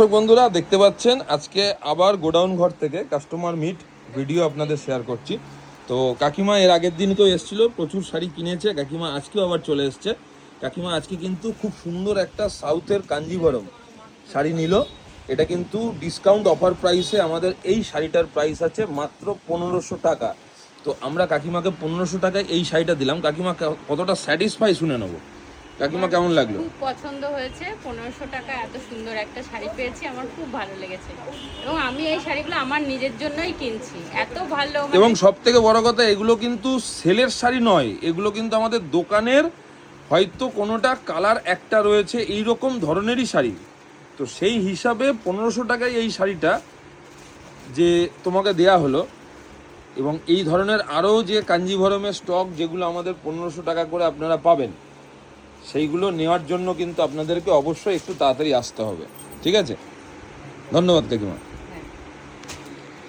দর্শক বন্ধুরা দেখতে পাচ্ছেন আজকে আবার গোডাউন ঘর থেকে কাস্টমার মিট ভিডিও আপনাদের শেয়ার করছি। তো কাকিমা এর আগের দিন তো এসেছিল, প্রচুর শাড়ি কিনেছে কাকিমা, আজকেও আবার চলে এসছে। কাকিমা আজকে কিন্তু খুব সুন্দর একটা সাউথের কাঞ্জিভরম শাড়ি নিল। এটা কিন্তু ডিসকাউন্ট অফার প্রাইসে আমাদের এই শাড়িটার প্রাইস আছে মাত্র 1500 টাকা। তো আমরা কাকিমাকে 1500 টাকায় এই শাড়িটা দিলাম। কাকিমা কতটা স্যাটিসফাই শুনে নেবো। কাকিমা কেমন লাগলো? খুব পছন্দ হয়েছে। 1500 টাকা এত সুন্দর একটা শাড়ি পেয়েছি, আমার খুব ভালো লেগেছে এবং আমি এই শাড়িগুলো আমার নিজের জন্যই কিনছি। এত ভালো এবং সব থেকে বড় কথা, এগুলো কিন্তু সেলের শাড়ি নয়, এগুলো কিন্তু আমাদের দোকানের হয়তো কোনোটা কালার একটা রয়েছে এই রকম ধরনেরই শাড়ি। তো সেই হিসাবে 1500 টাকায় এই শাড়িটা যে তোমাকে দেয়া হলো, এবং এই ধরনের আরও যে কাঞ্জিভরমের স্টক যেগুলো আমাদের 1500 টাকা করে আপনারা পাবেন, সেইগুলো নেওয়ার জন্য কিন্তু আপনাদেরকে অবশ্যই একটু তাড়াতাড়ি আসতে হবে। ঠিক আছে, ধন্যবাদ কাকিমা।